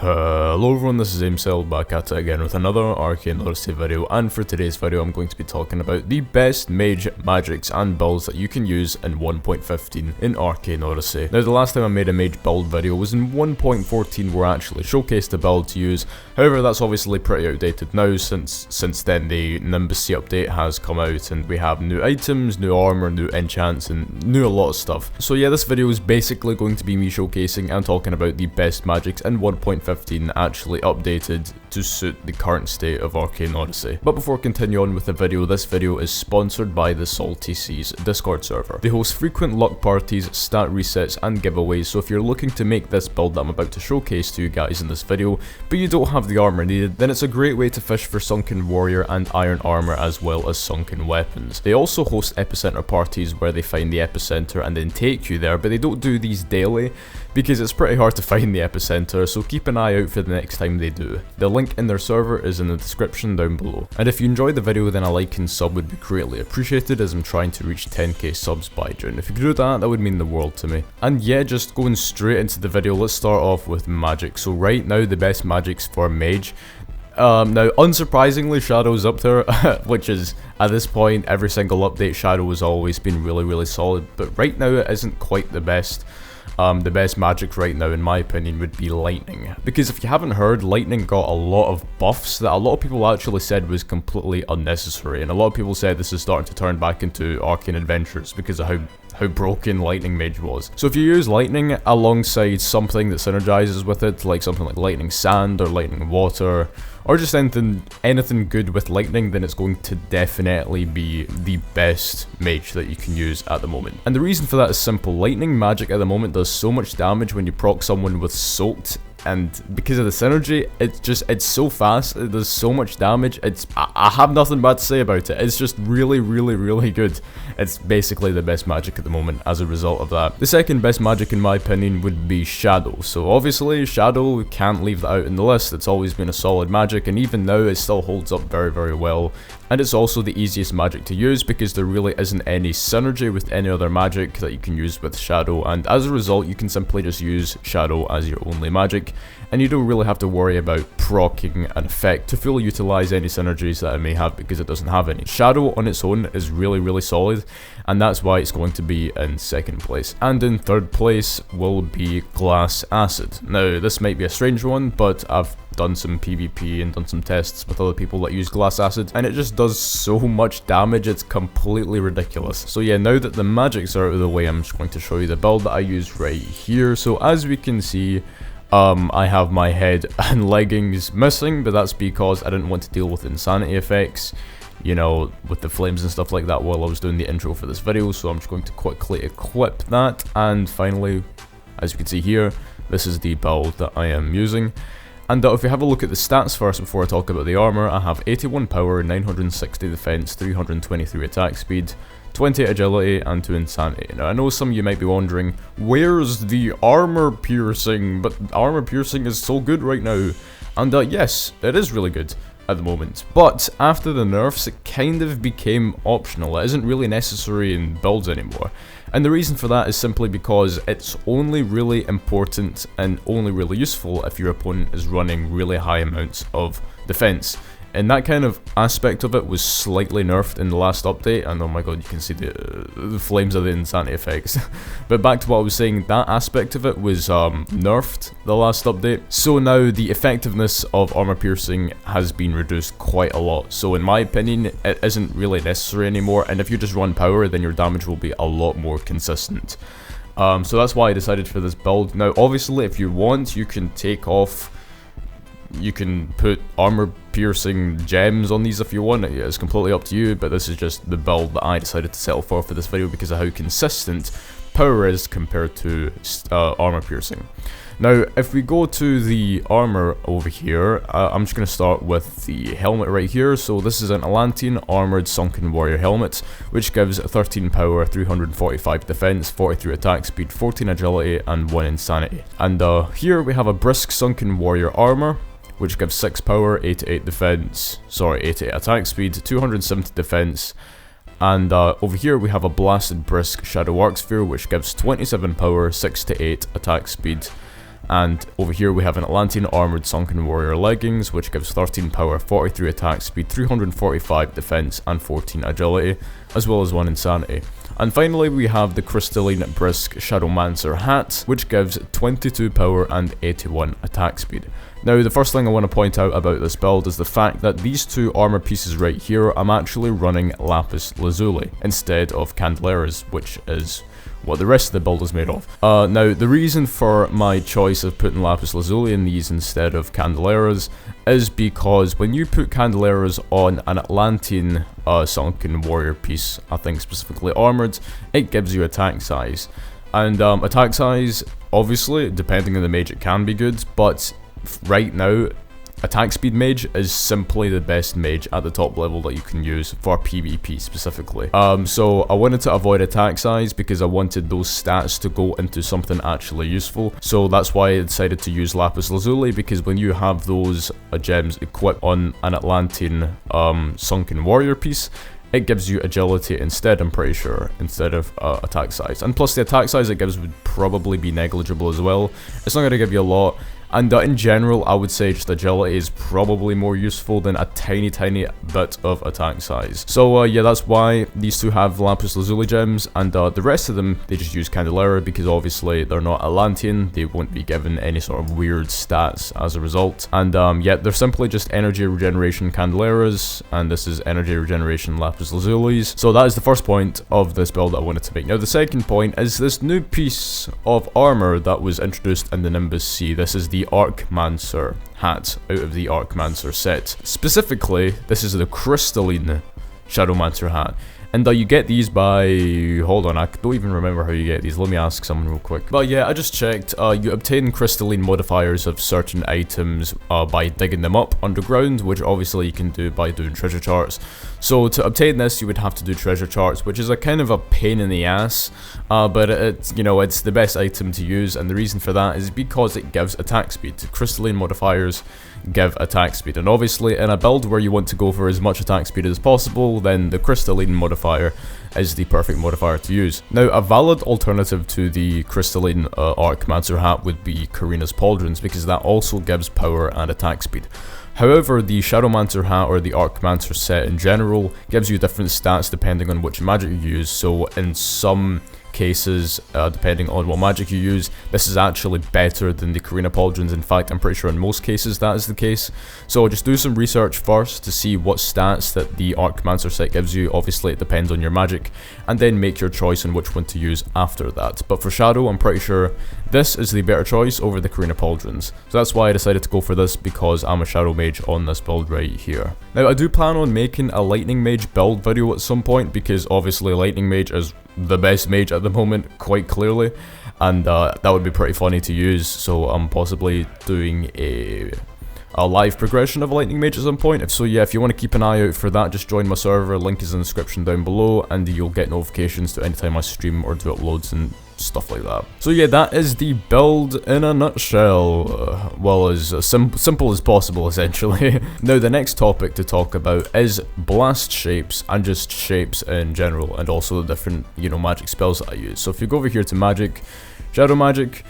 Hello everyone, this is Aimsell back at it again with another Arcane Odyssey video, and for today's video I'm going to be talking about the best mage, magics and builds that you can use in 1.15 in Arcane Odyssey. Now the last time I made a mage build video was in 1.14 where I actually showcased a build to use. However, that's obviously pretty outdated now since then the NIMBUS update has come out and we have new items, new armor, new enchants and new a lot of stuff. So yeah, this video is basically going to be me showcasing and talking about the best magics in 1.15 actually updated to suit the current state of Arcane Odyssey. But before I continue on with the video, this video is sponsored by the Salty Seas Discord server. They host frequent luck parties, stat resets and giveaways, so if you're looking to make this build that I'm about to showcase to you guys in this video, but you don't have the armor needed, then it's a great way to fish for Sunken Warrior and Iron Armor as well as Sunken Weapons. They also host epicenter parties where they find the epicenter and then take you there, but they don't do these daily because it's pretty hard to find the epicenter, so keep an eye out for the next time they do. The link in their server is in the description down below. And if you enjoyed the video, then a like and sub would be greatly appreciated, as I'm trying to reach 10k subs by June. If you could do that, that would mean the world to me. And yeah, just going straight into the video, let's start off with magic. So right now, the best magics for mage. Now, unsurprisingly, Shadow's up there, which is, at this point, every single update, Shadow has always been really solid, but right now it isn't quite the best. The best magic right now, in my opinion, would be lightning. Because if you haven't heard, lightning got a lot of buffs that a lot of people actually said was completely unnecessary. And a lot of people said this is starting to turn back into Arcane Adventures because of how broken Lightning Mage was. So if you use lightning alongside something that synergizes with it, like something like lightning sand or lightning water, or just anything good with lightning, then it's going to definitely be the best mage that you can use at the moment. And the reason for that is simple. Lightning magic at the moment does so much damage when you proc someone with soaked, and because of the synergy, it's so fast, it does so much damage. I have nothing bad to say about it. It's just really good. It's basically the best magic at the moment as a result of that. The second best magic in my opinion would be Shadow. So obviously Shadow can't leave that out in the list. It's always been a solid magic, and even now it still holds up very well. And it's also the easiest magic to use because there really isn't any synergy with any other magic that you can use with Shadow, and as a result you can simply just use Shadow as your only magic, and you don't really have to worry about proccing an effect to fully utilize any synergies that it may have because it doesn't have any. Shadow on its own is really solid, and that's why it's going to be in second place. And in third place will be Glass Acid. Now this might be a strange one, but I've done some PvP and done some tests with other people that use Glass Acid, and it just does so much damage, it's completely ridiculous. So yeah, now that the magics are out of the way, I'm just going to show you the build that I use right here. So as we can see, I have my head and leggings missing, but that's because I didn't want to deal with insanity effects, you know, with the flames and stuff like that while I was doing the intro for this video, so I'm just going to quickly equip that. And finally, as you can see here, this is the build that I am using. And if we have a look at the stats first before I talk about the armor, I have 81 power, 960 defense, 323 attack speed, 20 agility, and 2 insanity. Now I know some of you might be wondering, where's the armor piercing? But armor piercing is so good right now. And yes, it is really good at the moment. But after the nerfs, it kind of became optional. It isn't really necessary in builds anymore. And the reason for that is simply because it's only really important and only really useful if your opponent is running really high amounts of defense. And that kind of aspect of it was slightly nerfed in the last update, and oh my god, you can see the flames of the insanity effects. But back to what I was saying, that aspect of it was nerfed the last update. So now the effectiveness of armor piercing has been reduced quite a lot. So in my opinion, it isn't really necessary anymore, and if you just run power, then your damage will be a lot more consistent. So that's why I decided for this build. Now obviously, if you want, you can put armor piercing gems on these if you want. It's completely up to you, but this is just the build that I decided to settle for this video because of how consistent power is compared to armor piercing. Now if we go to the armor over here, I'm just going to start with the helmet right here. So this is an Atlantean armored Sunken Warrior helmet, which gives 13 power, 345 defense, 43 attack speed, 14 agility, and 1 insanity. And here we have a brisk Sunken Warrior armor, which gives 6 power, 88 attack speed, 270 defense, and over here we have a blasted brisk Shadow Arc Sphere, which gives 27 power, 68 attack speed, And over here we have an Atlantean Armored Sunken Warrior Leggings, which gives 13 power, 43 attack speed, 345 defense, and 14 agility, as well as 1 insanity. And finally we have the Crystalline Brisk Shadowmancer Hat, which gives 22 power and 81 attack speed. Now, the first thing I want to point out about this build is the fact that these two armor pieces right here, I'm actually running Lapis Lazuli instead of Candeleras, which is what the rest of the build is made of. Now, the reason for my choice of putting Lapis Lazuli in these instead of Candeleras is because when you put Candeleras on an Atlantean Sunken Warrior piece, I think specifically armored, it gives you attack size. And attack size, obviously, depending on the mage, it can be good, but right now, attack speed mage is simply the best mage at the top level that you can use for PvP specifically. So I wanted to avoid attack size because I wanted those stats to go into something actually useful. So that's why I decided to use Lapis Lazuli, because when you have those gems equipped on an Atlantean Sunken Warrior piece, it gives you agility instead, I'm pretty sure, instead of attack size. And plus the attack size it gives would probably be negligible as well. It's not going to give you a lot. And in general, I would say just agility is probably more useful than a tiny bit of attack size. So yeah, that's why these two have Lapis Lazuli gems, and the rest of them, they just use Candelera because obviously they're not Atlantean, they won't be given any sort of weird stats as a result. And yeah, they're simply just energy regeneration Candeleras, and this is energy regeneration Lapis Lazulis. So that is the first point of this build that I wanted to make. Now the second point is this new piece of armor that was introduced in the Nimbus C. This is the Archmancer hat out of the Archmancer set. Specifically, this is the Crystalline Shadowmancer hat. And you get these by... hold on, I don't even remember how you get these. Let me ask someone real quick. But yeah, I just checked. You obtain crystalline modifiers of certain items by digging them up underground, which obviously you can do by doing treasure charts. So to obtain this, you would have to do treasure charts, which is a kind of a pain in the ass. But it's, you know, it's the best item to use, and the reason for that is because it gives attack speed. Crystalline modifiers give attack speed, and obviously in a build where you want to go for as much attack speed as possible, then the crystalline modifier is the perfect modifier to use. Now, a valid alternative to the crystalline Archmancer hat would be Karina's Pauldrons, because that also gives power and attack speed. However, the Shadowmancer hat or the Archmancer set in general gives you different stats depending on which magic you use. So in some cases, depending on what magic you use, this is actually better than the Karina Pauldrons. In fact, I'm pretty sure in most cases that is the case. So just do some research first to see what stats that the Archmancer set gives you. Obviously it depends on your magic, and then make your choice on which one to use after that. But for Shadow, I'm pretty sure this is the better choice over the Karina Pauldrons. So that's why I decided to go for this, because I'm a Shadow Mage on this build right here. Now I do plan on making a Lightning Mage build video at some point, because obviously Lightning Mage is the best mage at the moment, quite clearly, and that would be pretty funny to use. So I'm possibly doing a live progression of a Lightning Mage at some point. If so, yeah, if you want to keep an eye out for that, just join my server, link is in the description down below, and you'll get notifications to anytime I stream or do uploads and stuff like that. So yeah, that is the build in a nutshell. Well, as simple as possible, essentially. Now the next topic to talk about is blast shapes, and just shapes in general, and also the different, you know, magic spells that I use. So if you go over here to magic, shadow magic,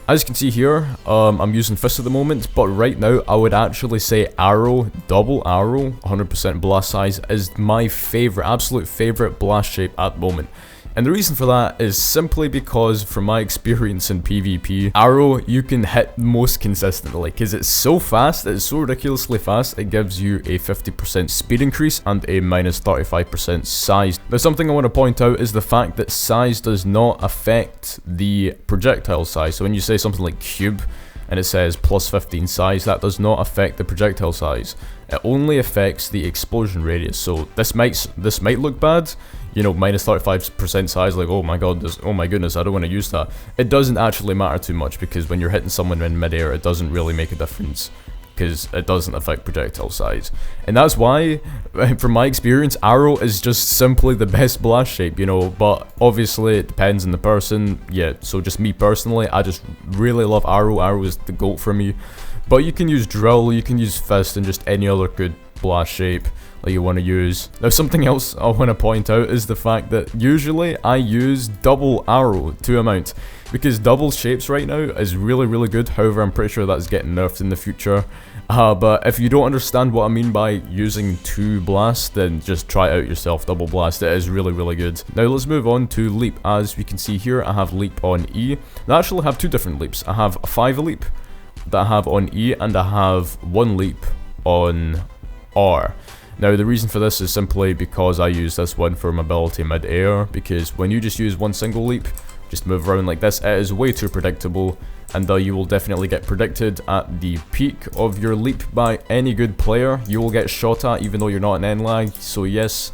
as you can see here, I'm using Fist at the moment, but right now I would actually say Arrow, double Arrow, 100% blast size is my favorite, absolute favorite blast shape at the moment. And the reason for that is simply because, from my experience in PvP, Arrow you can hit most consistently, because it's so fast, it's so ridiculously fast, it gives you a 50% speed increase and a minus 35% size. Now something I want to point out is the fact that size does not affect the projectile size. So when you say something like cube, and it says plus 15 size, that does not affect the projectile size. It only affects the explosion radius. So this might look bad, you know, minus 35% size, like, oh my god, oh my goodness, I don't want to use that. It doesn't actually matter too much, because when you're hitting someone in midair, it doesn't really make a difference, because it doesn't affect projectile size. And that's why, from my experience, Arrow is just simply the best blast shape, you know, but obviously it depends on the person. Yeah, so just me personally, I just really love Arrow. Arrow is the GOAT for me. But you can use Drill, you can use Fist, and just any other good splash shape that you want to use. Now something else I want to point out is the fact that usually I use double arrow to amount, because double shapes right now is really good. However, I'm pretty sure that's getting nerfed in the future. But if you don't understand what I mean by using 2 blasts, then just try it out yourself. Double blast, it is really good. Now let's move on to leap. As we can see here, I have leap on E. I actually have 2 different leaps. I have 5 leap that I have on E, and I have 1 leap on R. Now the reason for this is simply because I use this one for mobility mid-air, because when you just use 1 single leap, just move around like this, it is way too predictable, and you will definitely get predicted at the peak of your leap by any good player. You will get shot at even though you're not an NLag, so yes,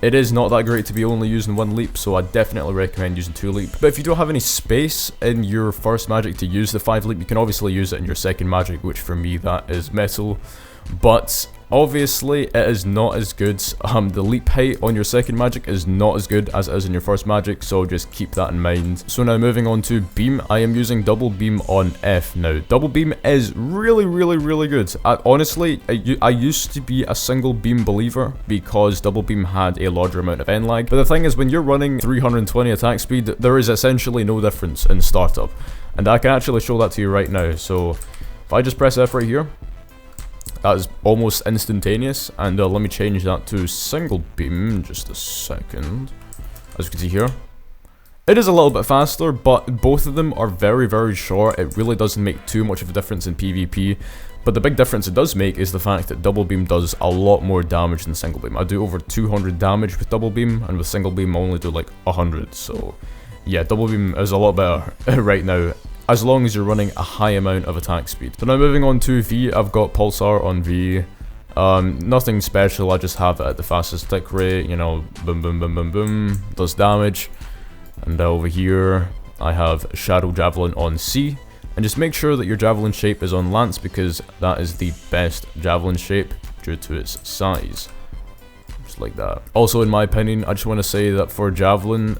it is not that great to be only using 1 leap, so I definitely recommend using 2 leap. But if you don't have any space in your first magic to use the 5 leap, you can obviously use it in your second magic, which for me that is metal. But obviously it is not as good. The leap height on your second magic is not as good as it is in your first magic, so just keep that in mind. So now moving on to beam, I am using double beam on F. Now double beam is really good. Honestly, I used to be a single beam believer because double beam had a larger amount of N lag, but the thing is, when you're running 320 attack speed, there is essentially no difference in startup, and I can actually show that to you right now. So if I just press F right here, that is almost instantaneous, and let me change that to single beam, just a second. As you can see here, it is a little bit faster, but both of them are very short. It really doesn't make too much of a difference in PvP, but the big difference it does make is the fact that double beam does a lot more damage than single beam. I do over 200 damage with double beam, and with single beam I only do like 100, so yeah, double beam is a lot better right now, as long as you're running a high amount of attack speed. So now moving on to V, I've got Pulsar on V. Nothing special, I just have it at the fastest tick rate, you know, boom, does damage. And over here, I have Shadow Javelin on C. And just make sure that your Javelin shape is on Lance, because that is the best Javelin shape due to its size. Just like that. Also, in my opinion, I just want to say that for Javelin,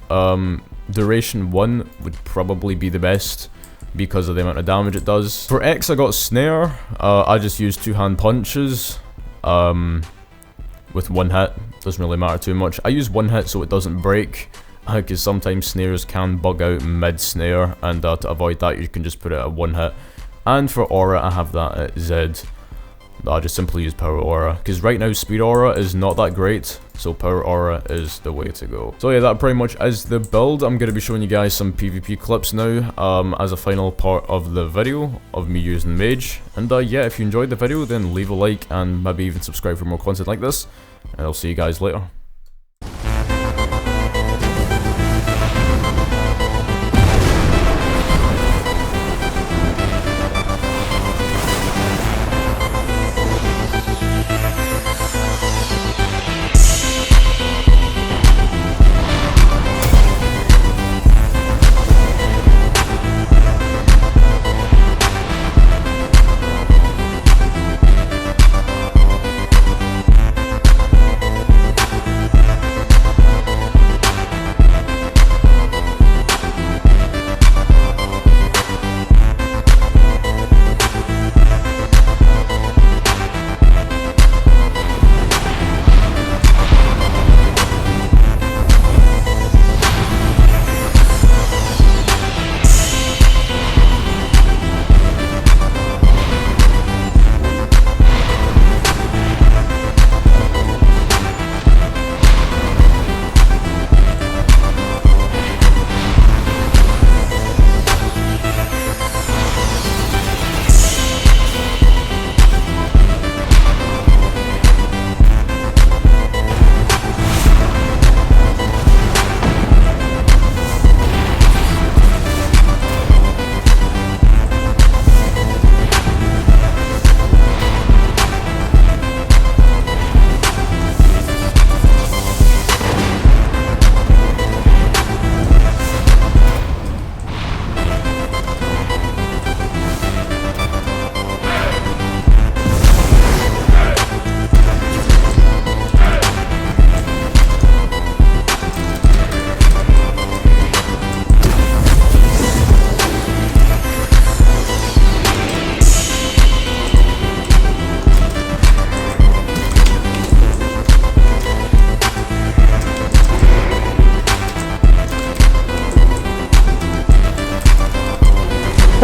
Duration 1 would probably be the best, because of the amount of damage it does. For X, I got Snare. I just use 2-hand punches with 1 hit. Doesn't really matter too much. I use 1 hit so it doesn't break, because sometimes snares can bug out mid-snare, and to avoid that you can just put it at 1 hit. And for Aura, I have that at Z. I just simply use Power Aura, because right now Speed Aura is not that great, so Power Aura is the way to go. So yeah, that pretty much is the build. I'm going to be showing you guys some PvP clips now, as a final part of the video of me using Mage. And yeah, if you enjoyed the video, then leave a like and maybe even subscribe for more content like this, and I'll see you guys later.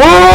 Oh!